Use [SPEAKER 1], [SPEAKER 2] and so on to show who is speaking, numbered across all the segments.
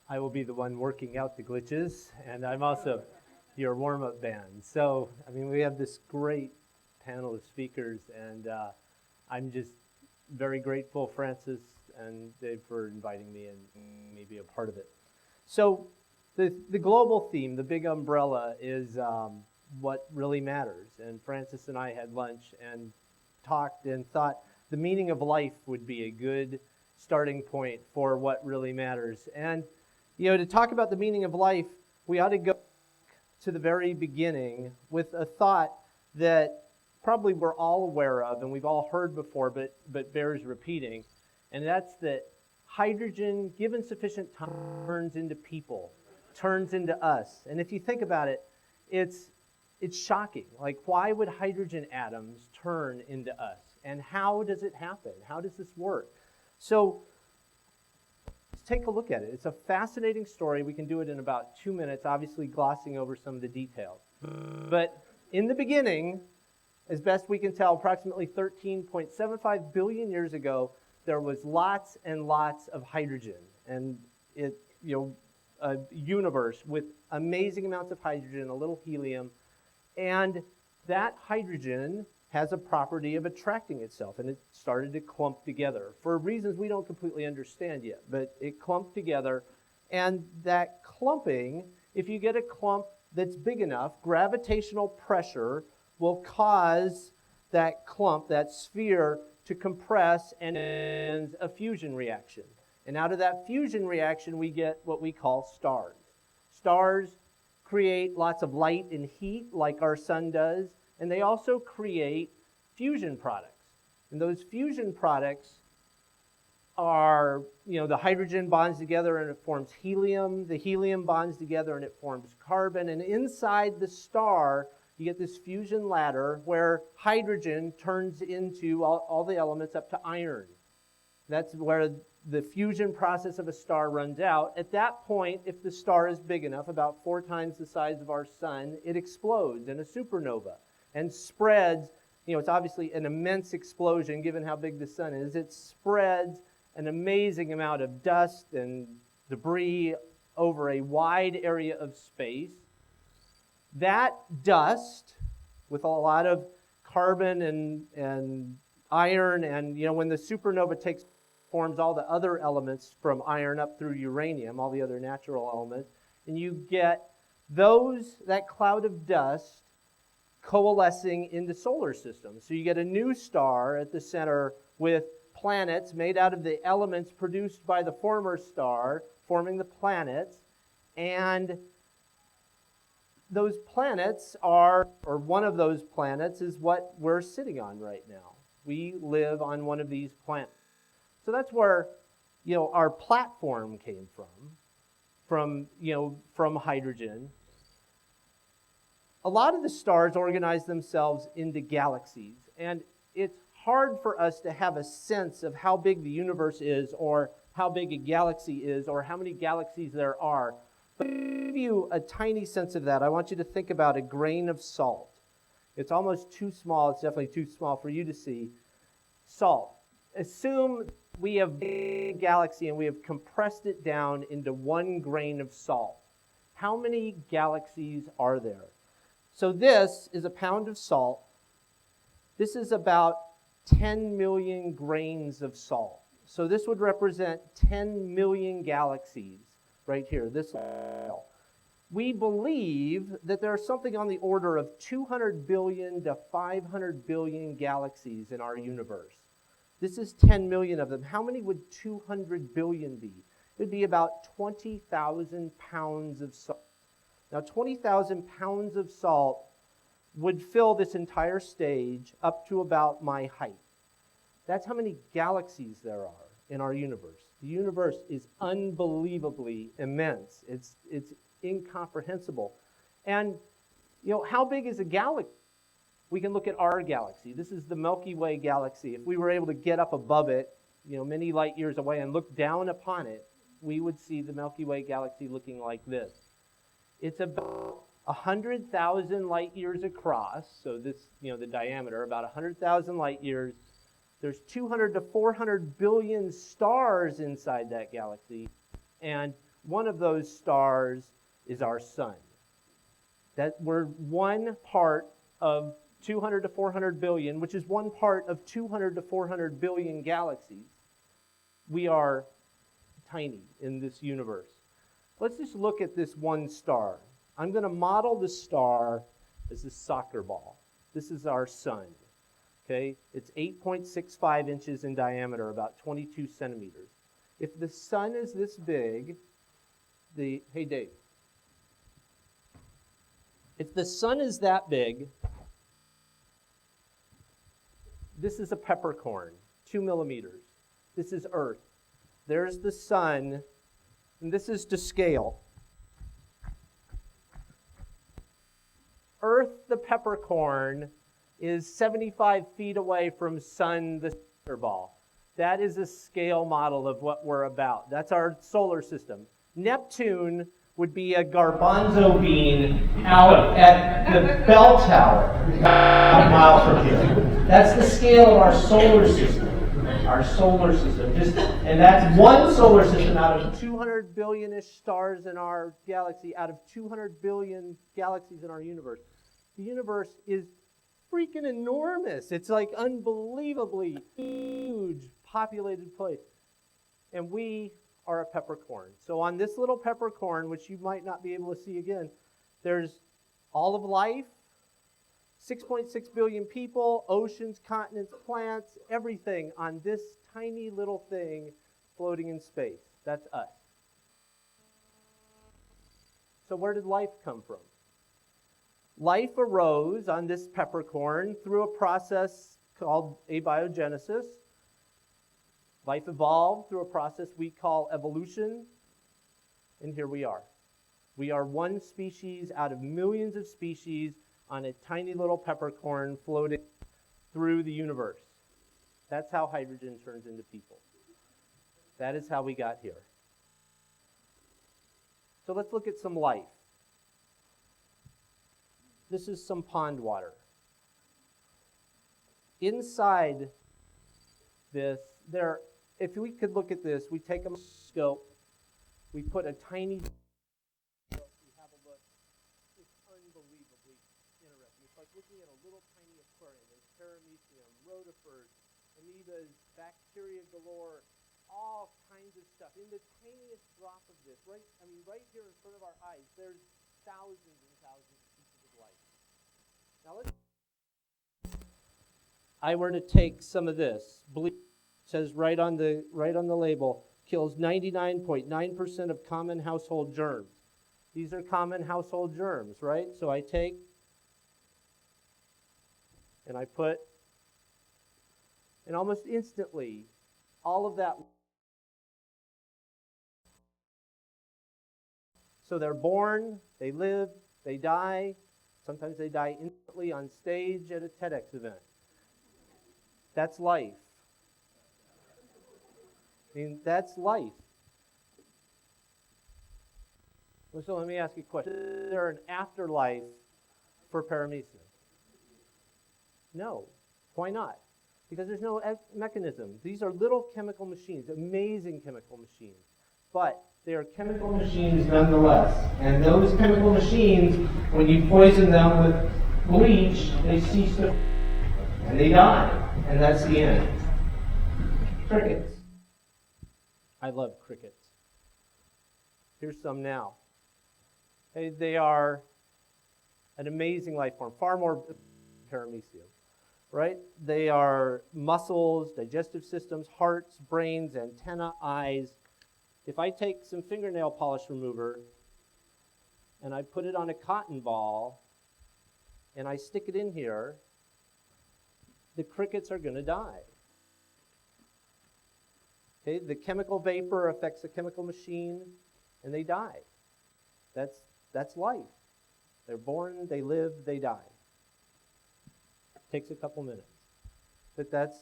[SPEAKER 1] I will be the one working out the glitches, and I'm also your warm-up band. So, I mean, we have this great panel of speakers, and I'm just very grateful, Francis and Dave, for inviting me and me be a part of it. So, the global theme, the big umbrella, is what really matters. And Francis and I had lunch and talked and thought the meaning of life would be a good starting point for what really matters. And to talk about the meaning of life, we ought to go to the very beginning with a thought that probably we're all aware of and we've all heard before, but bears repeating. And that's that hydrogen, given sufficient time, turns into people, turns into us. And if you think about it, it's shocking. Like, why would hydrogen atoms turn into us? And how does it happen? How does this work? So, let's take a look at it. It's a fascinating story. We can do it in about 2 minutes, obviously glossing over some of the details. But in the beginning, as best we can tell, approximately 13.75 billion years ago, there was lots and lots of hydrogen. And a universe with amazing amounts of hydrogen, a little helium, and that hydrogen has a property of attracting itself, and it started to clump together for reasons we don't completely understand yet, but it clumped together, and that clumping, if you get a clump that's big enough, gravitational pressure will cause that clump, that sphere, to compress and a fusion reaction. And out of that fusion reaction, we get what we call stars. Stars create lots of light and heat like our sun does, and they also create fusion products. And those fusion products are, the hydrogen bonds together and it forms helium. The helium bonds together and it forms carbon. And inside the star, you get this fusion ladder where hydrogen turns into all the elements up to iron. That's where the fusion process of a star runs out. At that point, if the star is big enough, about 4 times the size of our sun, it explodes in a supernova and spreads. It's obviously an immense explosion given how big the sun is. It spreads an amazing amount of dust and debris over a wide area of space. That dust, with a lot of carbon and iron, and when the supernova forms all the other elements from iron up through uranium, all the other natural elements, and you get that cloud of dust coalescing into solar systems. So you get a new star at the center with planets made out of the elements produced by the former star, forming the planets, and those planets or one of those planets is what we're sitting on right now. We live on one of these planets. So that's where, our platform came from hydrogen. A lot of the stars organize themselves into galaxies, and it's hard for us to have a sense of how big the universe is or how big a galaxy is or how many galaxies there are. But to give you a tiny sense of that, I want you to think about a grain of salt. It's almost too small. It's definitely too small for you to see. Salt. Assume we have a big galaxy and we have compressed it down into 1 grain of salt. How many galaxies are there? So this is a pound of salt. This is about 10 million grains of salt. So this would represent 10 million galaxies right here, this level. We believe that there's something on the order of 200 billion to 500 billion galaxies in our universe. This is 10 million of them. How many would 200 billion be? It would be about 20,000 pounds of salt. Now, 20,000 pounds of salt would fill this entire stage up to about my height. That's how many galaxies there are in our universe. The universe is unbelievably immense. It's incomprehensible. And, how big is a galaxy? We can look at our galaxy. This is the Milky Way galaxy. If we were able to get up above it, many light years away and look down upon it, we would see the Milky Way galaxy looking like this. It's about 100,000 light years across, so this, the diameter, about 100,000 light years. There's 200 to 400 billion stars inside that galaxy, and One of those stars is our sun. That we're one part of 200 to 400 billion, which is one part of 200 to 400 billion galaxies. We are tiny in this universe. Let's just look at this one star. I'm going to model the star as a soccer ball. This is our sun. Okay? It's 8.65 inches in diameter, about 22 centimeters. If the sun is this big, hey Dave, if the sun is that big, this is a peppercorn, 2 millimeters. This is Earth. There's the sun, and this is to scale. Earth, the peppercorn, is 75 feet away from sun, the soccer ball. That is a scale model of what we're about. That's our solar system. Neptune would be a garbanzo bean out at the bell tower, about a mile from here. That's the scale of our solar system. Our solar system. And that's one solar system out of 200 billion-ish stars in our galaxy, out of 200 billion galaxies in our universe. The universe is freaking enormous. It's like unbelievably huge, populated place. And we are a peppercorn. So on this little peppercorn, which you might not be able to see again, there's all of life, 6.6 billion people, oceans, continents, plants, everything on this tiny little thing floating in space. That's us. So where did life come from? Life arose on this peppercorn through a process called abiogenesis. Life evolved through a process we call evolution, and here we are. We are one species out of millions of species on a tiny little peppercorn floating through the universe. That's how hydrogen turns into people. That is how we got here. So let's look at some life. This is some pond water. Inside this, if we could look at this, we take a scope, we put a tiny, we have a look. It's unbelievably interesting. It's like looking at a little tiny aquarium. There's paramecium, rotifers, amoebas, bacteria galore, all kinds of stuff. In the tiniest drop of this, right here in front of our eyes, there's thousands and thousands of pieces of life. Now I were to take some of this, bleach, says right on the label, kills 99.9% of common household germs. These are common household germs, right? So I take and I put, and almost instantly, all of that. So they're born, they live, they die. Sometimes they die instantly on stage at a TEDx event. That's life. I mean, that's life. So let me ask you a question. Is there an afterlife for paramecium? No. Why not? Because there's no mechanism. These are little chemical machines, amazing chemical machines. But they are chemical machines nonetheless. And those chemical machines, when you poison them with bleach, they cease to, and they die. And that's the end. Crickets. I love crickets. Here's some now. They are an amazing life form, far more paramecium, right? They are muscles, digestive systems, hearts, brains, antenna, eyes. If I take some fingernail polish remover and I put it on a cotton ball and I stick it in here, the crickets are going to die. Okay, the chemical vapor affects the chemical machine, and they die. That's life. They're born, they live, they die. Takes a couple minutes. But that's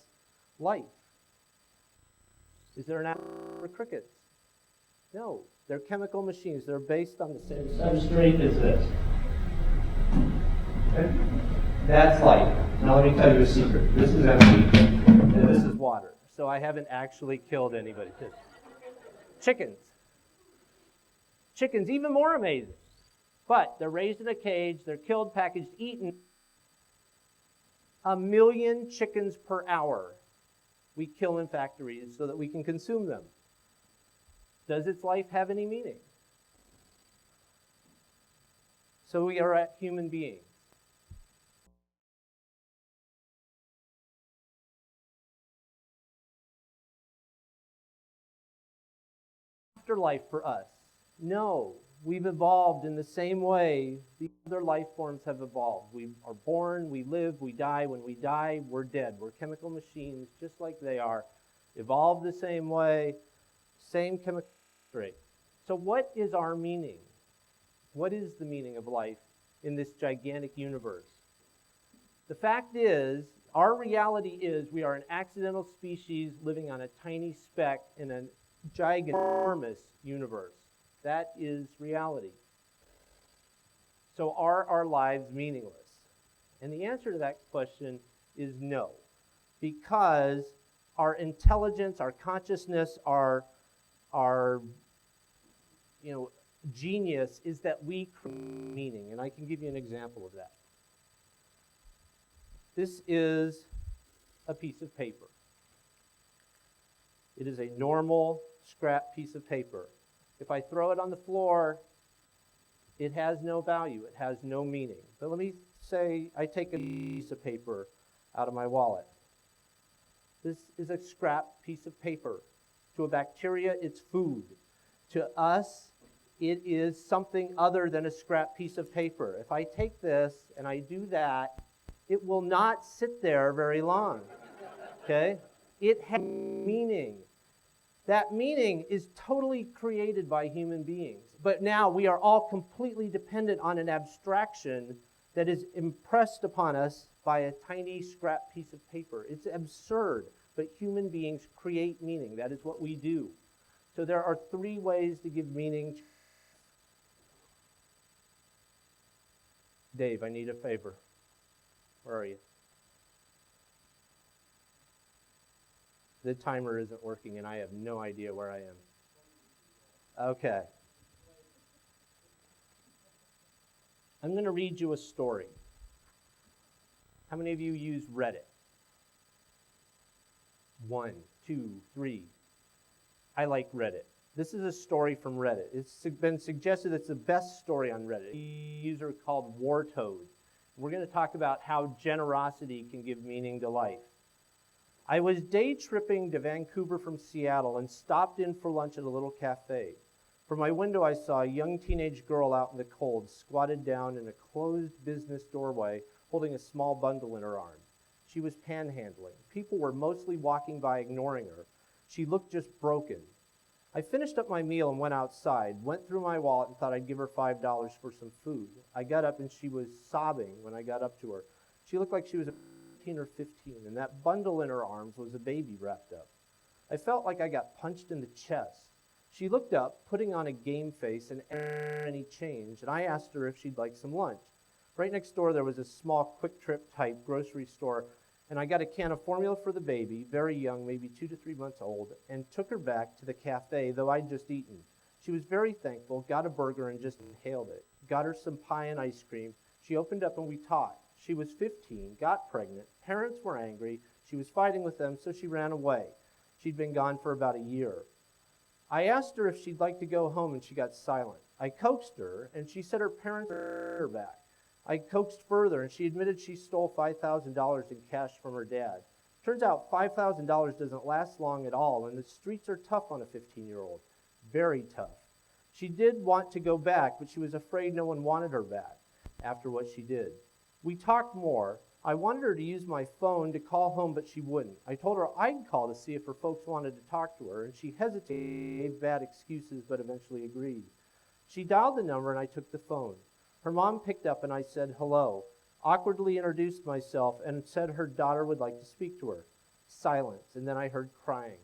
[SPEAKER 1] life. Is there an answer for crickets? No. They're chemical machines. They're based on the same substrate as this. Okay? That's life. Now let me tell you a secret. This is empty, and this is water. So I haven't actually killed anybody. Chickens. Chickens, even more amazing. But they're raised in a cage, they're killed, packaged, eaten. 1 million chickens per hour we kill in factories so that we can consume them. Does its life have any meaning? So we are at human beings. Afterlife for us? No. We've evolved in the same way the other life forms have evolved. We are born, we live, we die. When we die, we're dead. We're chemical machines just like they are. Evolved the same way, same chemical rate. So what is our meaning? What is the meaning of life in this gigantic universe? The fact is, our reality is we are an accidental species living on a tiny speck in a gigantormous universe. That is reality. So are our lives meaningless? And the answer to that question is no. Because our intelligence, our consciousness, our genius is that we create meaning. And I can give you an example of that. This is a piece of paper. It is a normal scrap piece of paper. If I throw it on the floor, it has no value. It has no meaning. But let me say I take a piece of paper out of my wallet. This is a scrap piece of paper. To a bacteria, it's food. To us, it is something other than a scrap piece of paper. If I take this and I do that, it will not sit there very long. Okay? It has meaning. That meaning is totally created by human beings. But now we are all completely dependent on an abstraction that is impressed upon us by a tiny scrap piece of paper. It's absurd, but human beings create meaning. That is what we do. So there are 3 ways to give meaning. Dave, I need a favor. Where are you? The timer isn't working and I have no idea where I am. Okay. I'm going to read you a story. How many of you use Reddit? 1, 2, 3. I like Reddit. This is a story from Reddit. It's been suggested it's the best story on Reddit. A user called Wartoad. We're going to talk about how generosity can give meaning to life. I was day tripping to Vancouver from Seattle and stopped in for lunch at a little cafe. From my window, I saw a young teenage girl out in the cold, squatted down in a closed business doorway, holding a small bundle in her arm. She was panhandling. People were mostly walking by, ignoring her. She looked just broken. I finished up my meal and went outside, went through my wallet and thought I'd give her $5 for some food. I got up and she was sobbing when I got up to her. She looked like she was 14 or 15, and that bundle in her arms was a baby wrapped up. I felt like I got punched in the chest. She looked up, putting on a game face and any change, and I asked her if she'd like some lunch. Right next door there was a small Quick Trip type grocery store, and I got a can of formula for the baby, very young, maybe 2 to 3 months old, and took her back to the cafe, though I'd just eaten. She was very thankful, got a burger and just inhaled it. Got her some pie and ice cream. She opened up and we talked. She was 15, got pregnant, parents were angry, she was fighting with them, so she ran away. She'd been gone for about a year. I asked her if she'd like to go home and she got silent. I coaxed her and she said her parents wanted her back. I coaxed further and she admitted she stole $5,000 in cash from her dad. Turns out $5,000 doesn't last long at all, and the streets are tough on a 15-year-old. Very tough. She did want to go back, but she was afraid no one wanted her back after what she did. We talked more. I wanted her to use my phone to call home, but she wouldn't. I told her I'd call to see if her folks wanted to talk to her, and she hesitated, gave bad excuses, but eventually agreed. She dialed the number, and I took the phone. Her mom picked up, and I said hello, awkwardly introduced myself, and said her daughter would like to speak to her. Silence, and then I heard crying.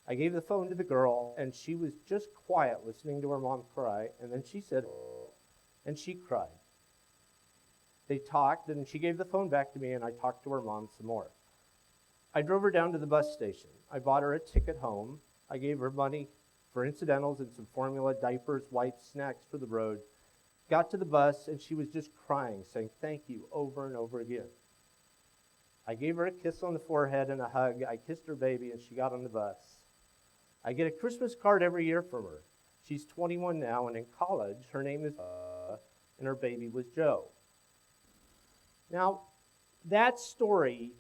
[SPEAKER 1] I gave the phone to the girl, and she was just quiet listening to her mom cry, and then she said, oh, and she cried. They talked, and she gave the phone back to me, and I talked to her mom some more. I drove her down to the bus station. I bought her a ticket home. I gave her money for incidentals and some formula, diapers, wipes, snacks for the road. Got to the bus, and she was just crying, saying thank you over and over again. I gave her a kiss on the forehead and a hug. I kissed her baby, and she got on the bus. I get a Christmas card every year from her. She's 21 now, and in college, her name is and her baby was Joe. Now, that story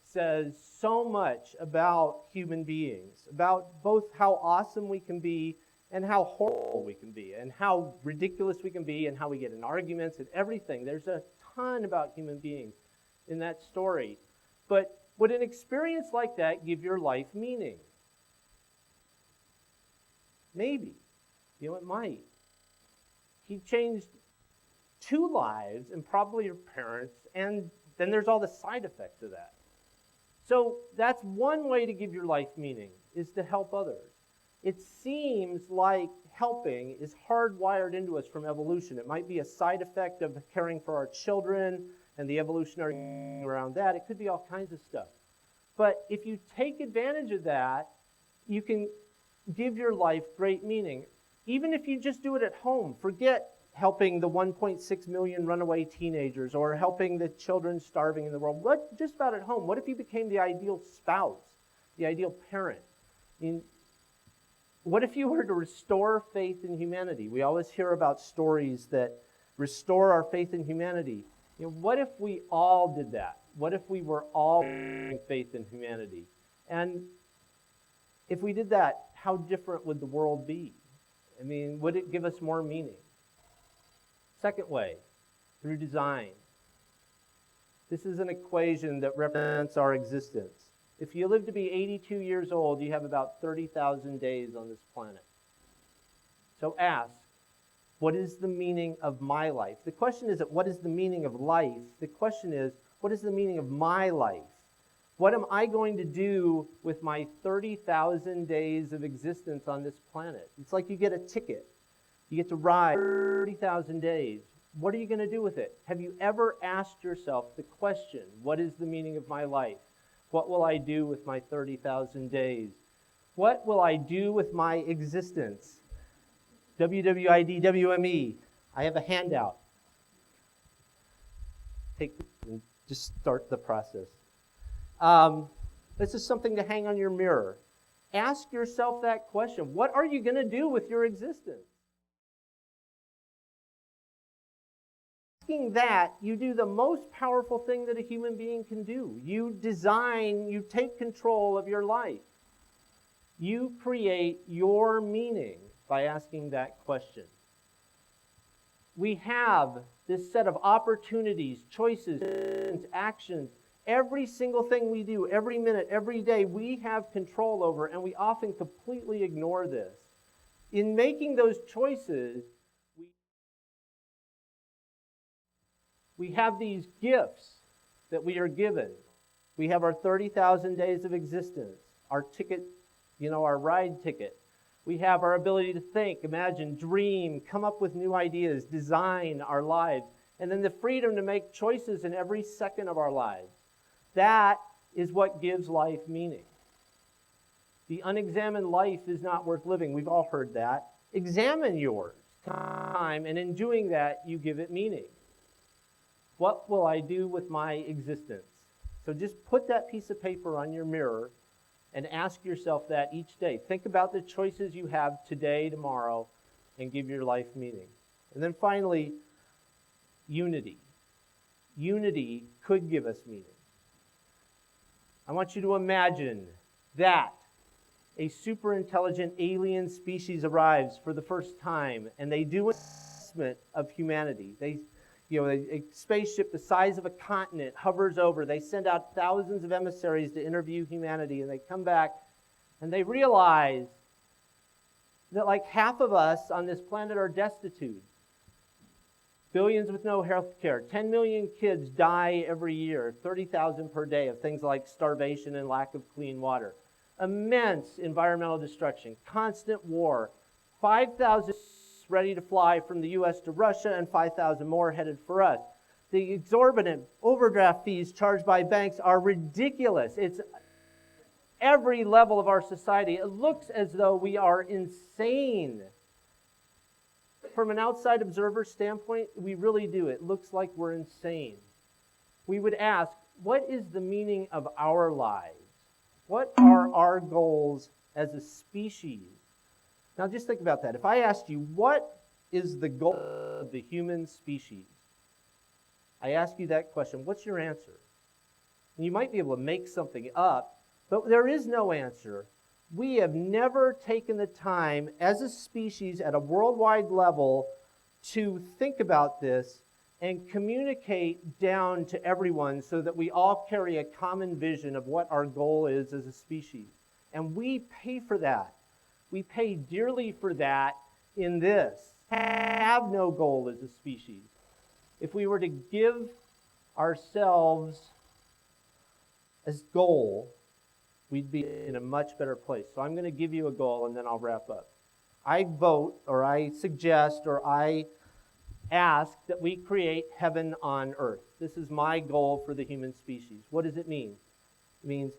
[SPEAKER 1] says so much about human beings, about both how awesome we can be and how horrible we can be, and how ridiculous we can be, and how we get in arguments and everything. There's a ton about human beings in that story. But would an experience like that give your life meaning? Maybe. It might. He changed 2 lives, and probably your parents, and then there's all the side effects of that. So that's one way to give your life meaning, is to help others. It seems like helping is hardwired into us from evolution. It might be a side effect of caring for our children and the evolutionary around that. It could be all kinds of stuff. But if you take advantage of that, you can give your life great meaning. Even if you just do it at home, forget helping the 1.6 million runaway teenagers or helping the children starving in the world. What, just about at home, what if you became the ideal spouse, the ideal parent? What if you were to restore faith in humanity? We always hear about stories that restore our faith in humanity. What if we all did that? What if we were all in faith in humanity? And if we did that, how different would the world be? Would it give us more meaning? Second way, through design. This is an equation that represents our existence. If you live to be 82 years old, you have about 30,000 days on this planet. So ask, what is the meaning of my life? The question isn't, what is the meaning of life? The question is, what is the meaning of my life? What am I going to do with my 30,000 days of existence on this planet? It's like you get a ticket. You get to ride 30,000 days. What are you going to do with it? Have you ever asked yourself the question, what is the meaning of my life? What will I do with my 30,000 days? What will I do with my existence? WWID, WME. I have a handout. Take and just start the process. This is something to hang on your mirror. Ask yourself that question. What are you going to do with your existence? Asking that, you do the most powerful thing that a human being can do. You take control of your life. You create your meaning by asking that question. We have this set of opportunities, choices, actions. Every single thing we do, every minute, every day, we have control over, and we often completely ignore this. In making those choices, we have these gifts that we are given. We have our 30,000 days of existence, our ticket, our ride ticket. We have our ability to think, imagine, dream, come up with new ideas, design our lives, and then the freedom to make choices in every second of our lives. That is what gives life meaning. The unexamined life is not worth living. We've all heard that. Examine yours time, and in doing that, you give it meaning. What will I do with my existence? So just put that piece of paper on your mirror and ask yourself that each day. Think about the choices you have today, tomorrow, and give your life meaning. And then finally, unity. Unity could give us meaning. I want you to imagine that a super intelligent alien species arrives for the first time, and they do an assessment of humanity. A spaceship the size of a continent hovers over. They send out thousands of emissaries to interview humanity, and they come back and they realize that like half of us on this planet are destitute. Billions with no health care. 10 million kids die every year, 30,000 per day, of things like starvation and lack of clean water. Immense environmental destruction, constant war, 5,000 ready to fly from the U.S. to Russia, and 5,000 more headed for us. The exorbitant overdraft fees charged by banks are ridiculous. every level of our society. It looks as though we are insane. From an outside observer standpoint, we really do. It looks like we're insane. We would ask, what is the meaning of our lives? What are our goals as a species? Now just think about that. If I asked you, what is the goal of the human species? I ask you that question, what's your answer? And you might be able to make something up, but there is no answer. We have never taken the time as a species at a worldwide level to think about this and communicate down to everyone so that we all carry a common vision of what our goal is as a species. And we pay for that. We pay dearly for that in this. Have no goal as a species. If we were to give ourselves as goal, we'd be in a much better place. So I'm going to give you a goal and then I'll wrap up. I vote, or I suggest, or I ask that we create heaven on earth. This is my goal for the human species. What does it mean? It means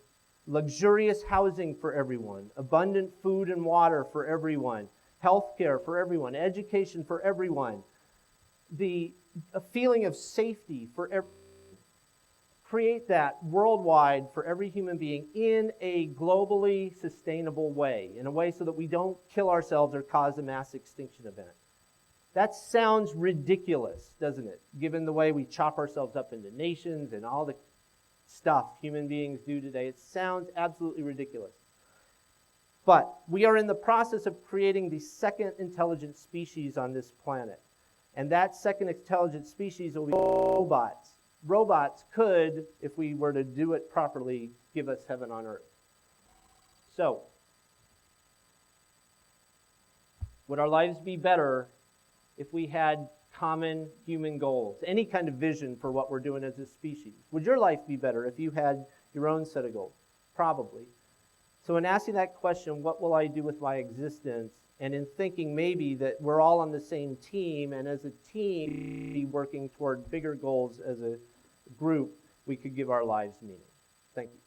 [SPEAKER 1] luxurious housing for everyone, abundant food and water for everyone, health care for everyone, education for everyone, a feeling of safety for everyone. Create that worldwide for every human being in a globally sustainable way, in a way so that we don't kill ourselves or cause a mass extinction event. That sounds ridiculous, doesn't it? Given the way we chop ourselves up into nations and all the stuff human beings do today, it sounds absolutely ridiculous. But we are in the process of creating the second intelligent species on this planet. And that second intelligent species will be robots. Robots could, if we were to do it properly, give us heaven on earth. So, would our lives be better if we had common human goals, any kind of vision for what we're doing as a species? Would your life be better if you had your own set of goals? Probably. So in asking that question, what will I do with my existence? And in thinking maybe that we're all on the same team, and as a team, be working toward bigger goals as a group, we could give our lives meaning. Thank you.